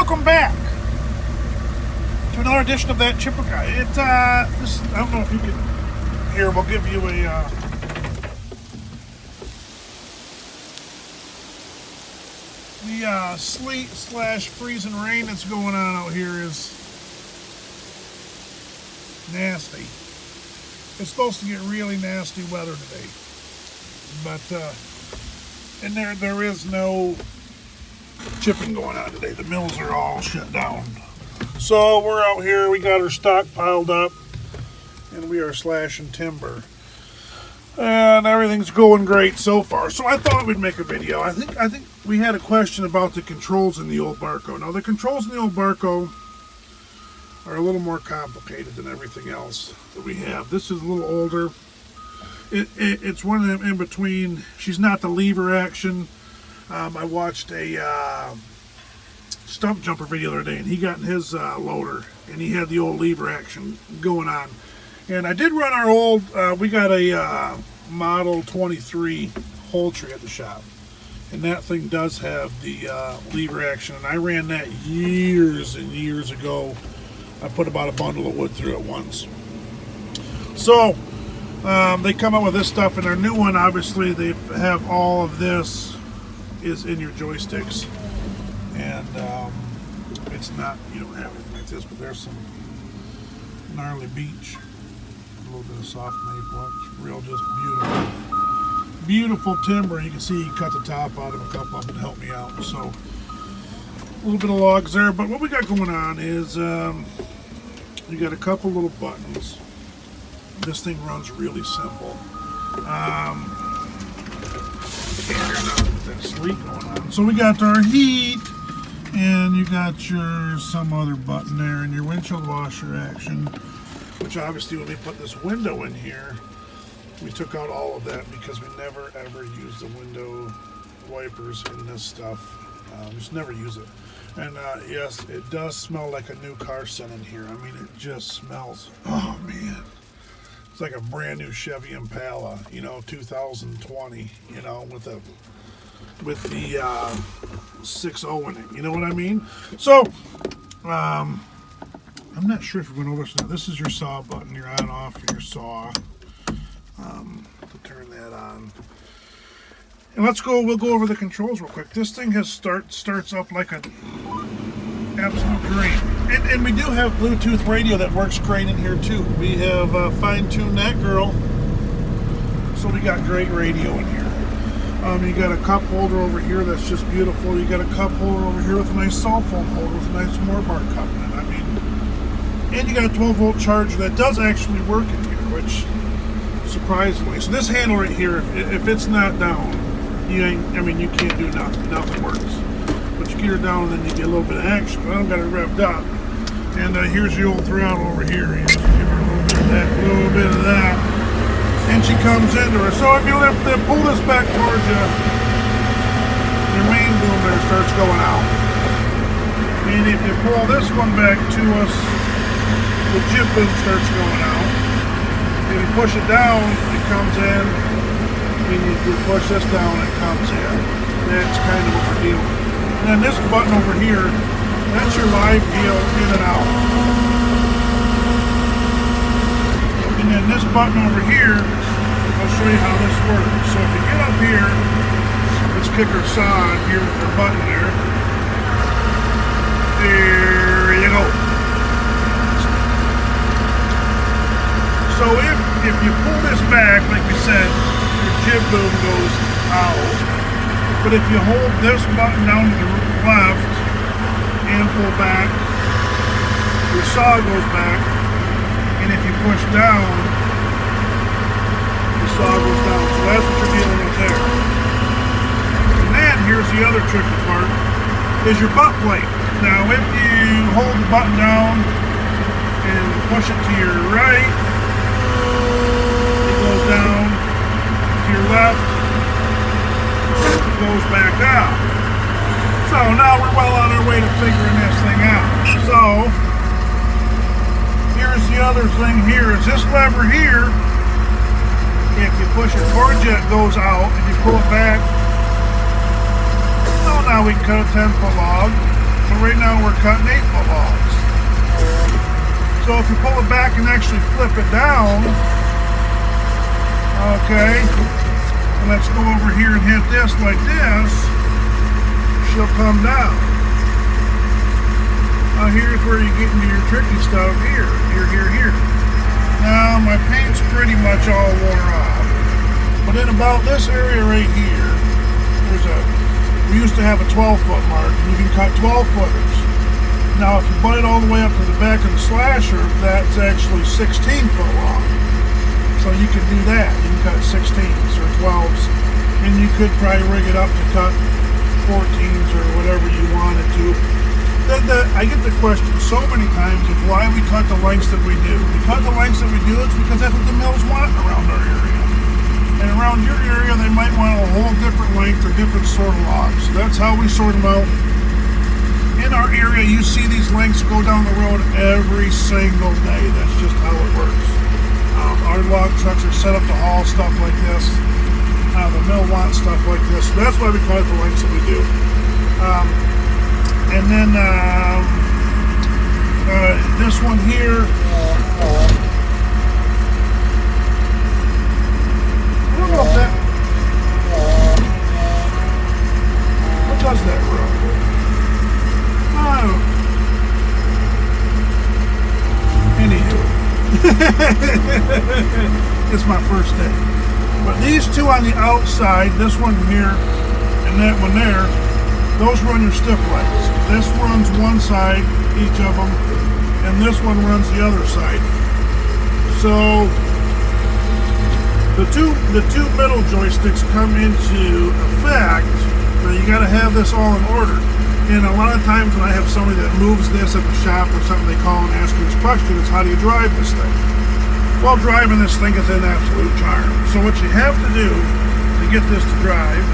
welcome back to another edition of That Chipper Guy. I don't know if you can hear. We'll give you a the sleet / freezing rain that's going on out here is nasty. It's supposed to get really nasty weather today, but and there is no chipping going on today. The mills are all shut down. So we're out here, we got our stock piled up, and we are slashing timber. And everything's going great so far. So I thought we'd make a video. I think we had a question about the controls in the old Barko. Now the controls in the old Barko are a little more complicated than everything else that we have. This is a little older. It's one of them in between. She's not the lever action. I watched a stump jumper video the other day, and he got in his loader, and he had the old lever action going on. And I did run our old, we got a Model 23 hole tree at the shop, and that thing does have the lever action, and I ran that years and years ago. I put about a bundle of wood through it once. So they come up with this stuff, and their new one, obviously, they have all of this is in your joysticks, and it's not, you don't have anything like this, but there's some gnarly beech, a little bit of soft maple. It's real, just beautiful timber. You can see he cut the top out of a couple of them to help me out. So a little bit of logs there, but what we got going on is you got a couple little buttons. This thing runs really simple. That sleet going on. So we got our heat, and you got your some other button there, and your windshield washer action, which obviously when we put this window in here, we took out all of that because we never ever use the window wipers in this stuff. Just never use it. And yes, it does smell like a new car set in here. I mean, it just smells, oh man. It's like a brand new Chevy Impala, 2020, with the 6.0 in it. You know what I mean? So, I'm not sure if we went over this. This is your saw button. You're on off your saw. To turn that on. And we'll go over the controls real quick. This thing starts up like an absolute dream. And we do have Bluetooth radio that works great in here too. We have fine-tuned that girl. So we got great radio in here. You got a cup holder over here that's just beautiful. You got a cup holder over here with a nice cell phone holder with a nice Morbark cup in it. I mean, and you got a 12-volt charger that does actually work in here, which surprisingly. So this handle right here, if it's not down, you can't do nothing. Nothing works. But you get her down, and then you get a little bit of action. Well, I've got it revved up. And here's the old throttle over here. You just give her a little bit of that. And she comes into her. So if you pull this back towards you, your main boom there starts going out. And if you pull this one back to us, the jib boom starts going out. If you push it down, it comes in. And if you push this down, it comes in. That's kind of what we're dealing with. And then this button over here, that's your live deal in and out. And then this button over here, I'll show you how this works. So if you get up here, let's kick our saw on here with the button there. There you go. So if you pull this back, like we said, your jib boom goes out. But if you hold this button down to the left and pull back, your saw goes back. And if you push down, the saw goes down. So that's what you're dealing with there. And then here's the other tricky part, is your butt plate. Now if you hold the button down and push it to your right, it goes down. To your left, it goes back out. So now we're well on our way to figuring this thing out. So here's the other thing here, is this lever here, if you push it towards you, it goes out. If you pull it back, so now we can cut a 10-foot log. But right now we're cutting 8-foot logs. So if you pull it back and actually flip it down, okay, and let's go over here and hit this like this, she'll come down. Now here's where you get into your tricky stuff here. Now my paint's pretty much all wore off. But in about this area right here, we used to have a 12-foot mark, and you can cut 12-footers. Now if you butt it all the way up to the back of the slasher, that's actually 16-foot long. So you can do that. You can cut 16s or 12s, and you could probably rig it up to cut 14s or whatever you wanted to. I get the question so many times of why we cut the lengths that we do. We cut the lengths that we do, it's because that's what the mills want around our area. And around your area, they might want a whole different length or different sort of logs. So that's how we sort them out. In our area, you see these lengths go down the road every single day. That's just how it works. Our log trucks are set up to haul stuff like this. The mill wants stuff like this. So that's why we cut the lengths that we do. And then this one here, I don't know if that, what does that run? Oh, anywho, it's my first day. But these two on the outside, this one here and that one there, those run your stiff legs. This runs one side, each of them, and this one runs the other side. So the two middle joysticks come into effect. Now you got to have this all in order. And a lot of times when I have somebody that moves this at the shop or something, they call and ask me this question: is how do you drive this thing? Well, driving this thing is an absolute charm. So what you have to do to get this to drive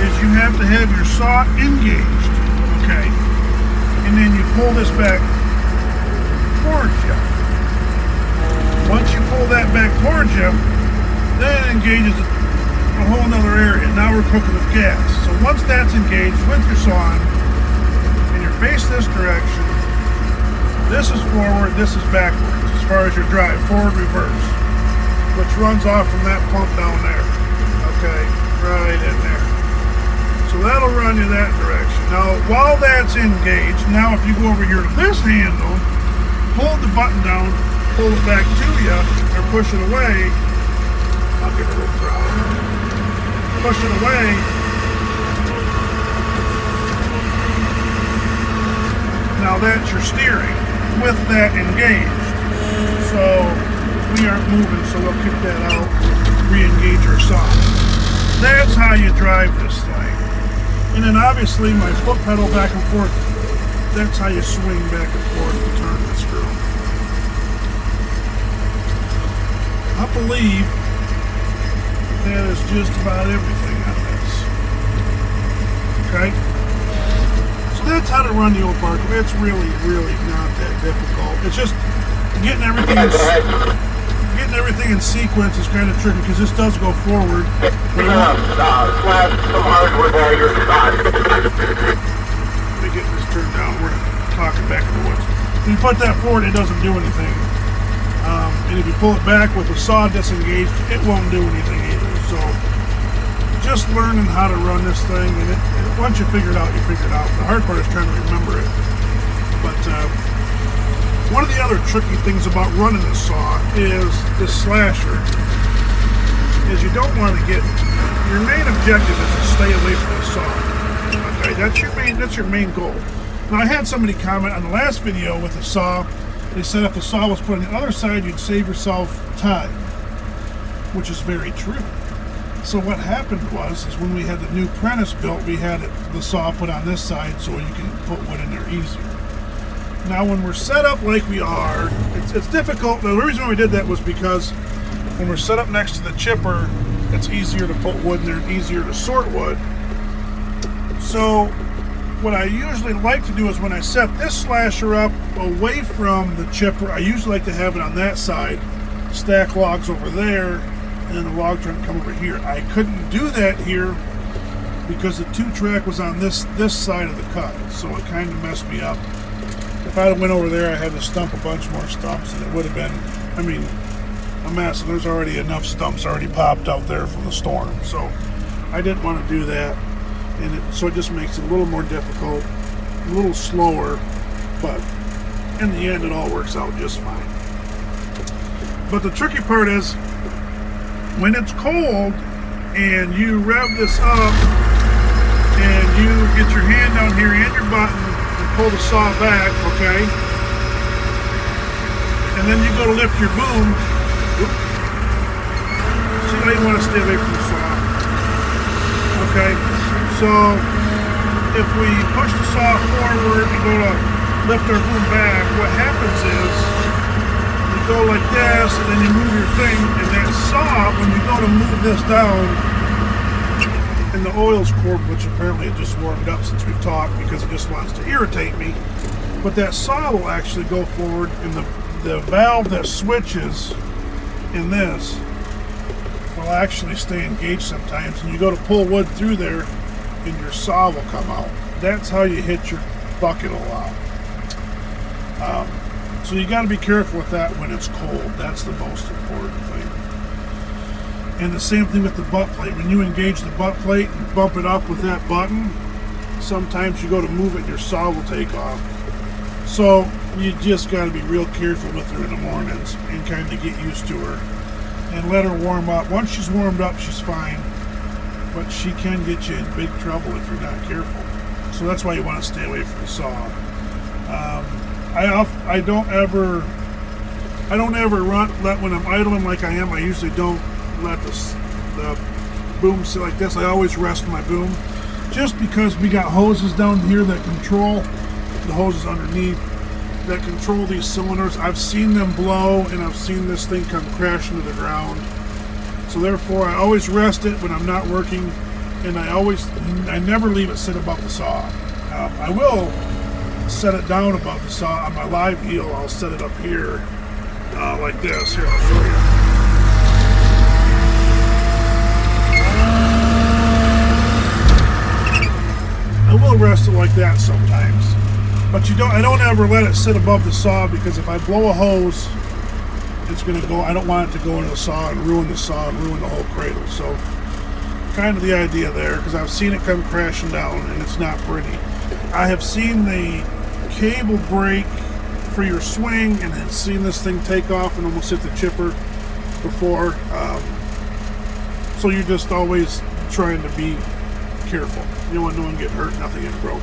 is you have to have your saw engaged, okay? And then you pull this back towards you. Once you pull that back towards you, then it engages a whole nother area. Now we're cooking with gas. So once that's engaged with your saw on, and you're faced this direction, this is forward, this is backwards, as far as your drive, forward, reverse, which runs off from that pump down there, okay? Right in there. So that'll run you that direction. Now, while that's engaged, now if you go over here to this handle, hold the button down, pull it back to you, or push it away. I'll give it a little throttle. Push it away. Now that's your steering with that engaged. So we aren't moving, so we'll kick that out, re-engage our saw. That's how you drive this thing. And then obviously my foot pedal back and forth, that's how you swing back and forth to turn the screw. I believe that is just about everything on this. Okay? So that's how to run the old Barko. It's really, really not that difficult. It's just getting everything in sequence is kind of tricky because this does go forward. Let me get this turned down. We're talking back in the woods. When you put that forward, it doesn't do anything. And if you pull it back with the saw disengaged, it won't do anything either. So just learning how to run this thing, and once you figure it out, you figure it out. The hard part is trying to remember it. But one of the other tricky things about running this saw is this slasher. Is you don't want to get, your main objective is to stay away from the saw. Okay, that's your main goal. Now I had somebody comment on the last video with the saw. They said if the saw was put on the other side, you'd save yourself time, which is very true. So what happened was when we had the new Prentice built, we had the saw put on this side so you can put wood in there easier. Now when we're set up like we are, it's difficult. The reason why we did that was because when we're set up next to the chipper, it's easier to put wood in there and easier to sort wood. So what I usually like to do is when I set this slasher up away from the chipper, I usually like to have it on that side, stack logs over there, and then the log truck come over here. I couldn't do that here because the 2-track was on this side of the cut, so it kind of messed me up. If I went over there, I had to stump a bunch more stumps, and it would have been, I mean, a mess. And there's already enough stumps already popped out there from the storm, so I didn't want to do that. And so it just makes it a little more difficult, a little slower, but in the end, it all works out just fine. But the tricky part is when it's cold and you rev this up and you get your hand down here and your button and pull the saw back, okay? And then you go to lift your boom. See, now you want to stay away from the saw. Okay, so if we push the saw forward and go to lift our boom back, what happens is you go like this and then you move your thing, and that saw, when you go to move this down, and the oil's cold, which apparently it just warmed up since we've talked because it just wants to irritate me, but that saw will actually go forward, and the valve that switches in this will actually stay engaged sometimes, and you go to pull wood through there and your saw will come out. That's how you hit your bucket a lot. So you got to be careful with that when it's cold. That's the most important thing. And the same thing with the butt plate. When you engage the butt plate and bump it up with that button, sometimes you go to move it and your saw will take off. So you just got to be real careful with her in the mornings and kind of get used to her and let her warm up. Once she's warmed up, she's fine, but she can get you in big trouble if you're not careful. So that's why you want to stay away from the saw. I don't ever let, when I'm idling like I am, I usually don't let the boom sit like this. I always rest my boom, just because we got hoses down here that control, the hoses underneath, that control these cylinders. I've seen them blow, and I've seen this thing come crashing to the ground. So therefore, I always rest it when I'm not working, and I never leave it sit above the saw. I will set it down above the saw on my live heel. I'll set it up here like this. Here, I'll show you. I will rest it like that sometimes, but I don't ever let it sit above the saw, because if I blow a hose, it's going to go. I don't want it to go into the saw and ruin the saw and ruin the whole cradle. So kind of the idea there, because I've seen it come crashing down and it's not pretty. I have seen the cable break for your swing and have seen this thing take off and almost hit the chipper before. So you're just always trying to be careful. You don't want no one get hurt, nothing get broke.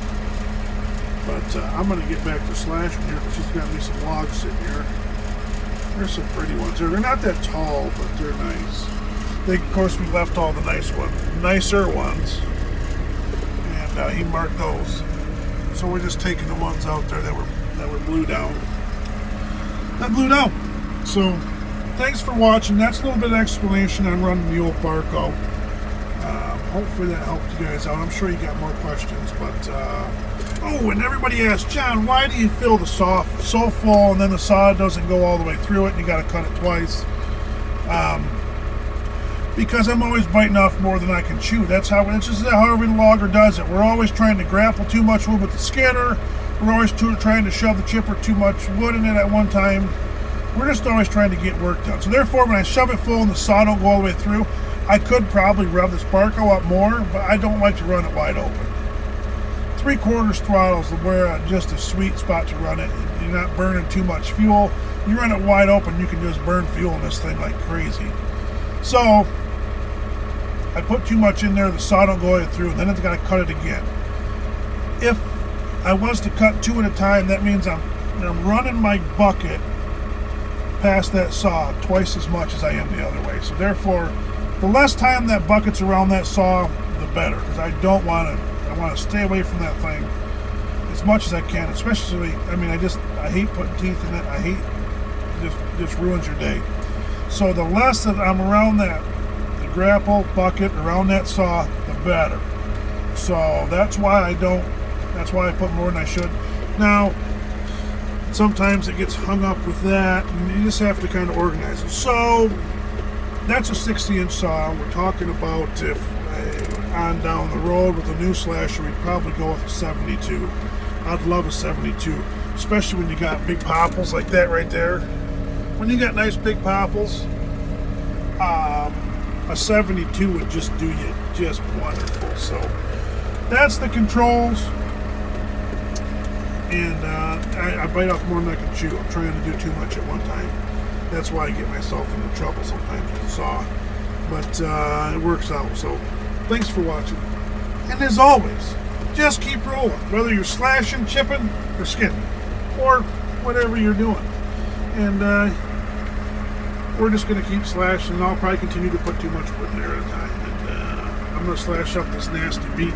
But I'm going to get back to slashing here, because she's got me some logs sitting here. There's some pretty ones here. They're not that tall, but they're nice. Of course, we left all the nicer ones, and he marked those. So we're just taking the ones out there that were blew down. So thanks for watching. That's a little bit of explanation on running the old Barko. Hopefully that helped you guys out. I'm sure you got more questions, but oh, and everybody asks, John, why do you fill the saw so full and then the saw doesn't go all the way through it and you got to cut it twice? Because I'm always biting off more than I can chew. It's just how every logger does it. We're always trying to grapple too much wood with the skinner. We're always trying to shove the chipper too much wood in it at one time. We're just always trying to get work done. So therefore, when I shove it full and the saw don't go all the way through, I could probably rev this Barko up more, but I don't like to run it wide open. 3/4 throttle is where just a sweet spot to run it. You're not burning too much fuel. You run it wide open, you can just burn fuel in this thing like crazy. So I put too much in there, the saw don't go through, and then it's got to cut it again. If I was to cut 2 at a time, that means I'm running my bucket past that saw twice as much as I am the other way. So therefore, the less time that bucket's around that saw, the better, because I want to stay away from that thing as much as I can. Especially, I hate putting teeth in it. I hate just ruins your day. So the less that I'm around the grapple bucket around that saw, the better. So that's why I put more than I should. Now, sometimes it gets hung up with that, and you just have to kind of organize it. So that's a 60-inch saw. We're talking about, if on down the road with a new slasher, we'd probably go with a 72. I'd love a 72, especially when you got big popples like that right there. When you got nice big popples, a 72 would just do you just wonderful. So that's the controls. And I bite off more than I can chew. I'm trying to do too much at one time. That's why I get myself into trouble sometimes with the saw. But it works out. So thanks for watching. And as always, just keep rolling. Whether you're slashing, chipping, or skinning, or whatever you're doing. And we're just going to keep slashing. I'll probably continue to put too much wood in there at a time. And I'm going to slash up this nasty beech.